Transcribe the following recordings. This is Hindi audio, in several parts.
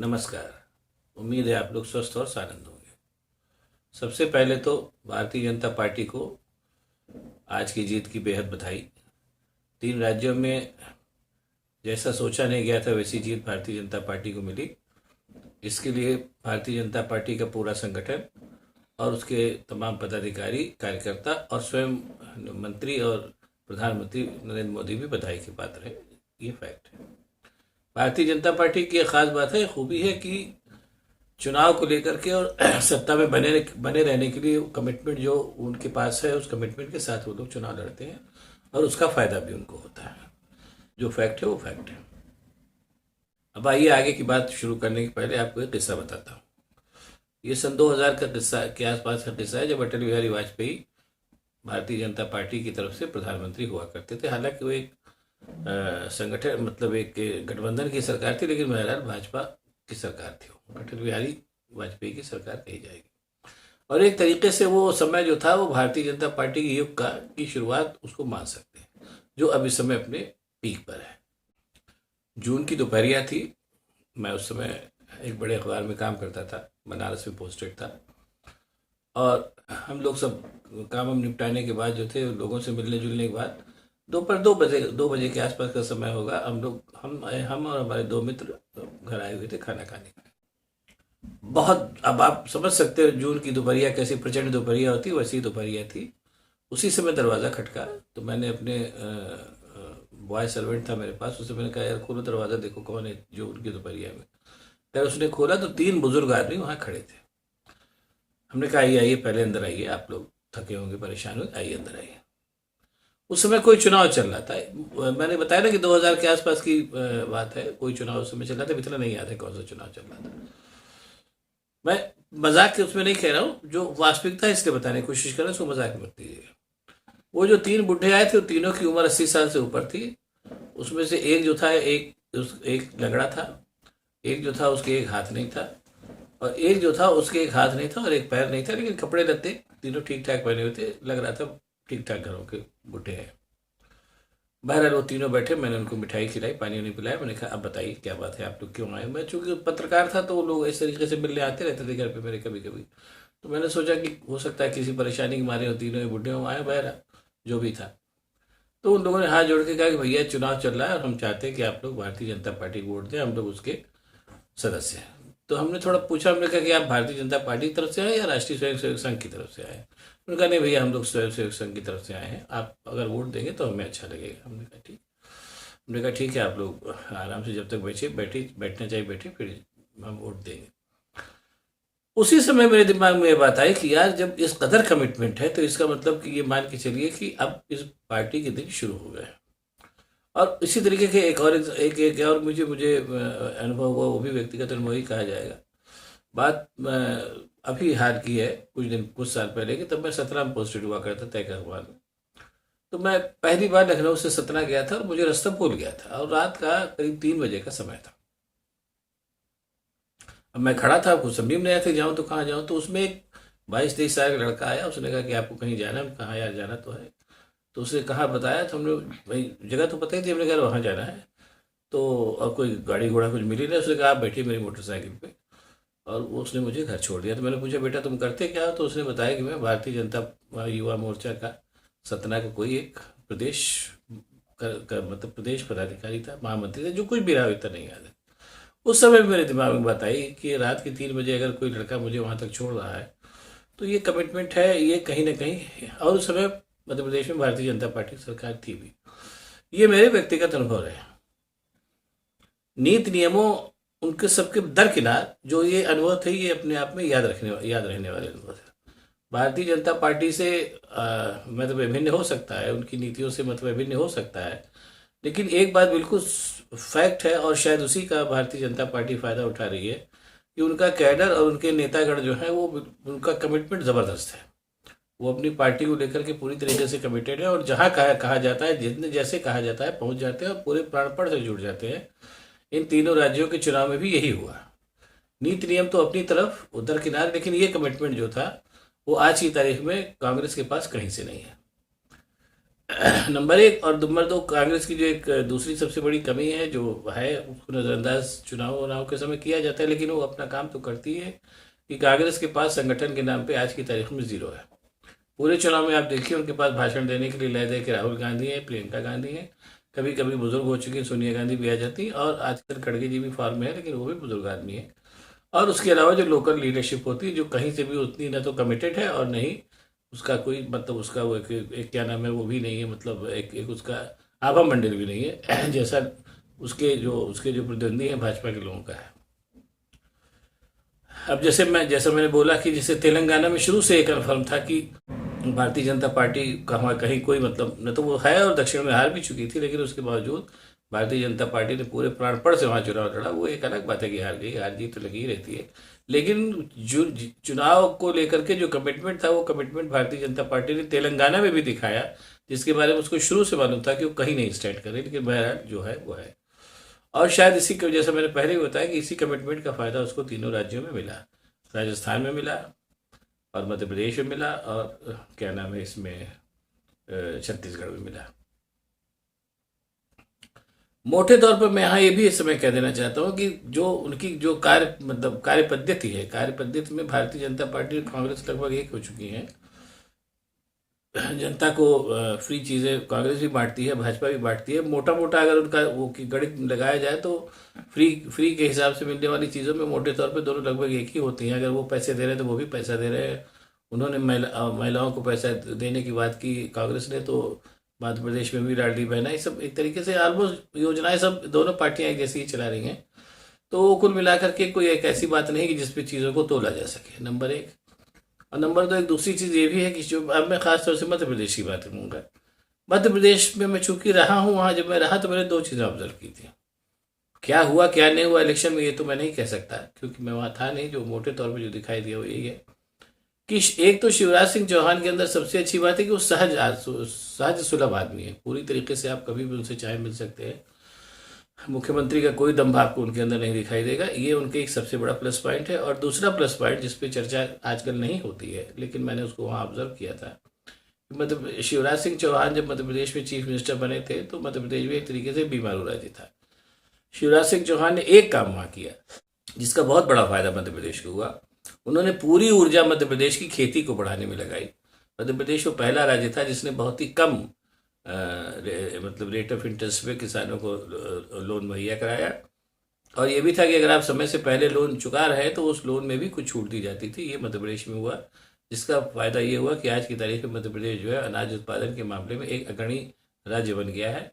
नमस्कार। उम्मीद है आप लोग स्वस्थ और सानंद होंगे। सबसे पहले तो भारतीय जनता पार्टी को आज की जीत की बेहद बधाई। 3 राज्यों में जैसा सोचा नहीं गया था वैसी जीत भारतीय जनता पार्टी को मिली। इसके लिए भारतीय जनता पार्टी का पूरा संगठन और उसके तमाम पदाधिकारी, कार्यकर्ता और स्वयं मंत्री और प्रधानमंत्री नरेंद्र मोदी भी बधाई के पात्र हैं। ये फैक्ट है। भारतीय जनता पार्टी की एक खास बात है, खूबी है कि चुनाव को लेकर के और सत्ता में बने रहने के लिए कमिटमेंट जो उनके पास है, उस कमिटमेंट के साथ वो लोग चुनाव लड़ते हैं और उसका फायदा भी उनको होता है। जो फैक्ट है वो फैक्ट है। अब आइए आगे की बात शुरू करने के पहले आपको एक किस्सा बताता हूँ। ये सन 2000 का किस्सा के आसपास का किस्सा है, जब अटल बिहारी वाजपेयी भारतीय जनता पार्टी की तरफ से प्रधानमंत्री हुआ करते थे। हालांकि वो एक संगठन मतलब एक गठबंधन की सरकार थी, लेकिन बहरहाल भाजपा की सरकार थी। अटल बिहारी वाजपेयी की सरकार कही जाएगी। और एक तरीके से वो समय जो था वो भारतीय जनता पार्टी के युग की शुरुआत उसको मान सकते हैं, जो अब इस समय अपने पीक पर है। जून की दोपहरिया थी। मैं उस समय एक बड़े अखबार में काम करता था, बनारस में पोस्टेड था। और हम लोग सब काम हम निपटाने के बाद जो थे, लोगों से मिलने जुलने के बाद दोपहर 2 बजे के आसपास का समय होगा, हम और हमारे 2 मित्र घर आए हुए थे खाना खाने। बहुत, अब आप समझ सकते हो जून की दोपहरिया कैसी प्रचंड दोपहरिया होती, वैसी दोपहरिया थी। उसी समय दरवाज़ा खटका, तो मैंने अपने बॉय सर्वेंट था मेरे पास, उससे मैंने कहा यार खोलो दरवाज़ा, देखो कौन है जो उनकी दोपहरिया में। फिर उसने खोला तो 3 बुजुर्ग आदमी वहाँ खड़े थे। हमने कहा आइए आइए पहले अंदर आइए, आप लोग थके होंगे, परेशान होंगे, आइए अंदर आइए। उस समय कोई चुनाव चल रहा था। मैंने बताया ना कि 2000 के आसपास की बात है, कोई चुनाव उस समय चल रहा था। इतना नहीं याद है कौन सा चुनाव चल रहा था। मैं मजाक के उसमें नहीं कह रहा हूँ, जो वास्तविकता है इसलिए बताने की कोशिश कर रहा हूँ, उसको मजाक मत लीजिएगा। वो जो 3 बुढ़े आए थे, वो तीनों की उम्र 80 साल से ऊपर थी। उसमें से एक जो था, एक लंगड़ा था, एक जो था उसके एक हाथ नहीं था, और एक जो था उसके एक हाथ नहीं था और एक पैर नहीं था, लेकिन कपड़े लत्ते तीनों ठीक ठाक पहने हुए थे। लग रहा था ठीक ठाक घरों के बुढ़े हैं। बहरहाल वो तीनों बैठे, मैंने उनको मिठाई खिलाई, पानी नहीं पिलाया। मैंने कहा अब बताइए क्या बात है, आप लोग क्यों आए। मैं चूंकि पत्रकार था तो वो लोग इस तरीके से मिलने आते रहते थे घर पे मेरे कभी कभी। तो मैंने सोचा कि हो सकता है किसी परेशानी के मारे वो तीनों ही बुढ़े हों आए। बहरहाल जो भी था, तो उन लोगों ने हाथ जोड़ के कहा कि भैया चुनाव चल रहा है और हम चाहते हैं कि आप लोग भारतीय जनता पार्टी को वोट दें, हम लोग उसके सदस्य हैं। तो हमने थोड़ा पूछा, हमने कहा कि आप भारतीय जनता पार्टी की तरफ से आए या राष्ट्रीय स्वयंसेवक संघ की तरफ से आए। उन्होंने कहा नहीं भैया हम लोग स्वयंसेवक संघ की तरफ से आए हैं, आप अगर वोट देंगे तो हमें अच्छा लगेगा। हमने कहा ठीक है, आप लोग आराम से जब तक बैठना चाहिए बैठे, फिर हम वोट देंगे। उसी समय मेरे दिमाग में ये बात आई कि यार जब इस कदर कमिटमेंट है तो इसका मतलब कि ये मान के चलिए कि अब इस पार्टी के दिन शुरू हो गए। और इसी तरीके के एक और मुझे अनुभव हुआ, वो भी व्यक्तिगत अनुभव ही कहा जाएगा। बात अभी हाल की है, कुछ साल पहले की। तब मैं सतना में पोस्टेड हुआ करता था एक अखबार में। तो मैं पहली बार लखनऊ से सतना गया था और मुझे रास्ता भूल गया था, और रात का करीब 3 बजे का समय था। अब मैं खड़ा था, कुछ समझ में नहीं आया था जाऊँ तो कहाँ जाऊँ। तो उसमें एक 22-23 साल का लड़का आया, उसने कहा कि आपको कहीं जाना है। कहाँ यार, जाना तो है। तो उसने कहा बताया, तो हमने भाई जगह तो पता ही थी, हमने कहा वहाँ जाना है। तो और कोई गाड़ी घोड़ा कुछ मिली नहीं। उसने कहा आप बैठिए मेरी मोटरसाइकिल पे, और वो उसने मुझे घर छोड़ दिया। तो मैंने पूछा बेटा तुम करते क्या हो। तो उसने बताया कि मैं भारतीय जनता युवा मोर्चा का सतना का कोई एक प्रदेश मतलब प्रदेश पदाधिकारी था, महामंत्री था, जो कुछ भी रहा इतना नहीं याद है। उस समय मेरे दिमाग में बात आई कि रात के 3 बजे अगर कोई लड़का मुझे वहां तक छोड़ रहा है तो ये कमिटमेंट है, ये कहीं ना कहीं। और उस समय मध्य प्रदेश में भारतीय जनता पार्टी की सरकार थी भी। ये मेरे व्यक्तिगत अनुभव रहे। नीति नियमों उनके सबके दरकिनार जो ये अनुभव थे, ये अपने आप में याद रहने वाले अनुभव थे। भारतीय जनता पार्टी से मतलब विभिन्न हो सकता है, उनकी नीतियों से मतलब विभिन्न हो सकता है, लेकिन एक बात बिल्कुल फैक्ट है, और शायद उसी का भारतीय जनता पार्टी फायदा उठा रही है कि उनका कैडर और उनके नेतागण जो है वो, उनका कमिटमेंट ज़बरदस्त है। वो अपनी पार्टी को लेकर के पूरी तरीके से कमिटेड है, और जहाँ कहा जाता है, जितने जैसे कहा जाता है पहुंच जाते हैं और पूरे प्राणपण से जुड़ जाते हैं। इन तीनों राज्यों के चुनाव में भी यही हुआ। नीति नियम तो अपनी तरफ उधर किनारे, लेकिन ये कमिटमेंट जो था वो आज की तारीख में कांग्रेस के पास कहीं से नहीं है। नंबर एक। और नंबर दो, कांग्रेस की जो एक दूसरी सबसे बड़ी कमी है जो है, उसको नज़रअंदाज चुनाव के समय किया जाता है, लेकिन वो अपना काम तो करती है कि कांग्रेस के पास संगठन के नाम पे आज की तारीख में जीरो है। पूरे चुनाव में आप देखिए उनके पास भाषण देने के लिए लय दे के राहुल गांधी है, प्रियंका गांधी है, कभी कभी बुजुर्ग हो चुकी सोनिया गांधी भी आ जाती है, और आजकल खड़गे जी भी फॉर्म में है, लेकिन वो भी बुजुर्ग आदमी है। और उसके अलावा जो लोकल लीडरशिप होती है, जो कहीं से भी उतनी ना तो कमिटेड है और नहीं उसका कोई मतलब उसका वो एक क्या नाम है वो भी नहीं है, मतलब एक उसका आभा मंडल भी नहीं है जैसा उसके जो प्रतिद्वंदी है भाजपा के लोगों का है। अब जैसा मैंने बोला कि जैसे तेलंगाना में शुरू से ये कन्फर्म था कि भारतीय जनता पार्टी कहाँ कहीं कोई मतलब न तो वो है, और दक्षिण में हार भी चुकी थी, लेकिन उसके बावजूद भारतीय जनता पार्टी ने पूरे प्राणपण से वहाँ चुनाव लड़ा। वो एक अलग बात है कि हार गई, हार जीत तो लगी ही रहती है, लेकिन जो चुनाव को लेकर के जो कमिटमेंट था वो कमिटमेंट भारतीय जनता पार्टी ने तेलंगाना में भी दिखाया, जिसके बारे में उसको शुरू से मालूम था कि वो कहीं नहीं स्टैंड करे, लेकिन बहरहाल जो है वो है। और शायद इसी की वजह से मैंने पहले भी बताया कि इसी कमिटमेंट का फायदा उसको तीनों राज्यों में मिला। राजस्थान में मिला, और मध्य प्रदेश में मिला, और क्या नाम है इसमें छत्तीसगढ़ में मिला। मोटे तौर पर मैं यहाँ ये भी इस समय कह देना चाहता हूँ कि जो उनकी जो कार्य पद्धति है, कार्य पद्धति में भारतीय जनता पार्टी और कांग्रेस लगभग एक हो चुकी हैं। जनता को फ्री चीज़ें कांग्रेस भी बांटती है, भाजपा भी बांटती है। मोटा मोटा अगर उनका वो की गणित लगाया जाए तो फ्री फ्री के हिसाब से मिलने वाली चीज़ों में मोटे तौर पे दोनों लगभग एक ही होती हैं। अगर वो पैसे दे रहे हैं तो वो भी पैसा दे रहे हैं। उन्होंने महिलाओं को पैसा देने की बात की कांग्रेस ने, तो मध्य प्रदेश में भी लाडली बहना, ये सब एक तरीके से ऑलमोस्ट योजनाएं सब दोनों पार्टियां एक जैसी ही चला रही हैं। तो कुल मिलाकर के कोई एक ऐसी बात नहीं कि जिसपे चीज़ों को तोला जा सके, नंबर एक। और नंबर दो, एक दूसरी चीज़ ये भी है कि जो अब मैं खास तौर से मध्य प्रदेश की बात करूँगा। मध्य प्रदेश में मैं चूंकि रहा हूँ, वहाँ जब मैं रहा तो मैंने दो चीज़ें ऑब्जर्व की थी। क्या हुआ क्या नहीं हुआ इलेक्शन में ये तो मैं नहीं कह सकता, क्योंकि मैं वहाँ था नहीं। जो मोटे तौर पर जो दिखाई दिया वो यही है कि एक तो शिवराज सिंह चौहान के अंदर सबसे अच्छी बात है कि वो सहज सुलभ आदमी है। पूरी तरीके से आप कभी भी उनसे चाय मिल सकते हैं। मुख्यमंत्री का कोई दम्भ आपको उनके अंदर नहीं दिखाई देगा, ये उनके एक सबसे बड़ा प्लस पॉइंट है। और दूसरा प्लस पॉइंट जिसपे चर्चा आजकल नहीं होती है, लेकिन मैंने उसको वहाँ ऑब्जर्व किया था, मतलब शिवराज सिंह चौहान जब मध्य प्रदेश में चीफ मिनिस्टर बने थे तो मध्य प्रदेश भी एक तरीके से बीमारू राज्य था। शिवराज सिंह चौहान ने एक काम वहाँ किया जिसका बहुत बड़ा फायदा मध्य प्रदेश को हुआ। उन्होंने पूरी ऊर्जा मध्य प्रदेश की खेती को बढ़ाने में लगाई। मध्य प्रदेश वो पहला राज्य था जिसने बहुत ही कम मतलब रेट ऑफ इंटरेस्ट पे किसानों को लोन मुहैया कराया। और ये भी था कि अगर आप समय से पहले लोन चुका रहे तो उस लोन में भी कुछ छूट दी जाती थी। ये मध्य प्रदेश में हुआ, जिसका फायदा ये हुआ कि आज की तारीख में मध्य प्रदेश जो है अनाज उत्पादन के मामले में एक अग्रणी राज्य बन गया है।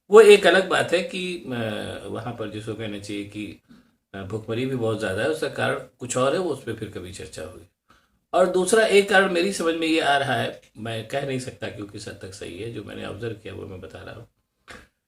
वो एक अलग बात है कि वहाँ पर जिसको कहना चाहिए कि भुखमरी भी बहुत ज़्यादा है, उसका कारण कुछ और है, वो उस पर फिर कभी चर्चा हुई। और दूसरा एक कारण मेरी समझ में ये आ रहा है, मैं कह नहीं सकता क्योंकि किस हद तक सही है, जो मैंने ऑब्जर्व किया वो मैं बता रहा हूँ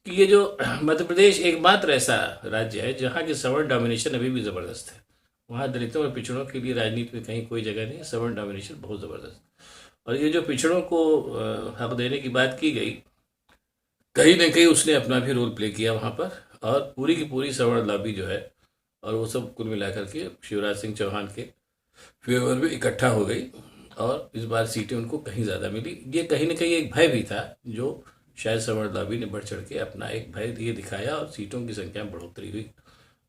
कि ये जो मध्य प्रदेश एकमात्र ऐसा राज्य है जहाँ की सवर्ण डोमिनेशन अभी भी ज़बरदस्त है। वहाँ दलितों और पिछड़ों के लिए राजनीति में कहीं कोई जगह नहीं है, सवर्ण डोमिनेशन बहुत ज़बरदस्त। और ये जो पिछड़ों को हक देने की बात की गई, कहीं ना कहीं उसने अपना भी रोल प्ले किया वहाँ पर, और पूरी की पूरी सवर्ण लॉबी जो है और वो सब कुल मिलाकर के शिवराज सिंह चौहान के फेवर में इकट्ठा हो गई, और इस बार सीटें उनको कहीं ज़्यादा मिली। ये कहीं ना कहीं एक भय भी था जो शायद सवर्ण लॉबी ने बढ़ चढ़ के अपना एक भय ये दिखाया और सीटों की संख्या में बढ़ोतरी हुई।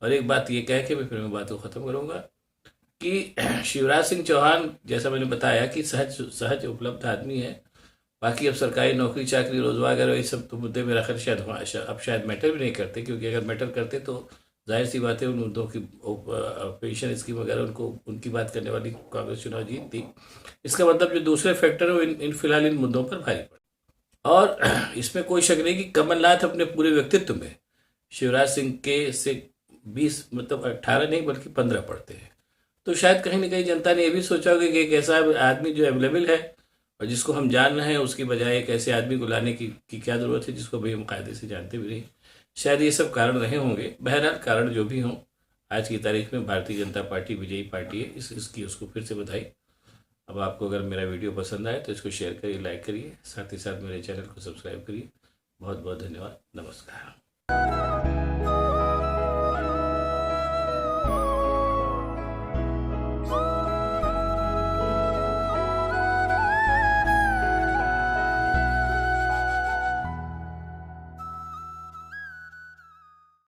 और एक बात ये कह के मैं फिर मैं बात को ख़त्म करूँगा कि शिवराज सिंह चौहान जैसा मैंने बताया कि सहज सहज उपलब्ध आदमी है। बाकी अब सरकारी नौकरी चाकरी रोजगार वगैरह ये सब तो मुद्दे मेरा खैर शायद अब शायद मैटर भी नहीं करते, क्योंकि अगर मैटर करते तो जाहिर सी बात है उन मुद्दों की पेंशन स्कीम वगैरह उनको उनकी बात करने वाली कांग्रेस चुनाव जीतती। इसका मतलब जो दूसरे फैक्टर है वो इन फिलहाल इन मुद्दों पर भारी पड़े। और इसमें कोई शक नहीं कि कमलनाथ अपने पूरे व्यक्तित्व में शिवराज सिंह के से 20 मतलब 18 नहीं बल्कि 15 पढ़ते हैं। तो शायद कहीं ना कहीं जनता ने यह भी सोचा होगा कि एक ऐसा आदमी जो अवेलेबल है और जिसको हम जान रहे हैं, उसकी बजाय एक ऐसे आदमी को लाने की क्या ज़रूरत है जिसको भाई हम कायदे से जानते भी नहीं। शायद ये सब कारण रहे होंगे। बहरहाल कारण जो भी हों, आज की तारीख में भारतीय जनता पार्टी विजयी पार्टी है। इसकी उसको फिर से बधाई। अब आपको अगर मेरा वीडियो पसंद आए तो इसको शेयर करिए, लाइक करिए, साथ ही साथ मेरे चैनल को सब्सक्राइब करिए। बहुत बहुत धन्यवाद। नमस्कार।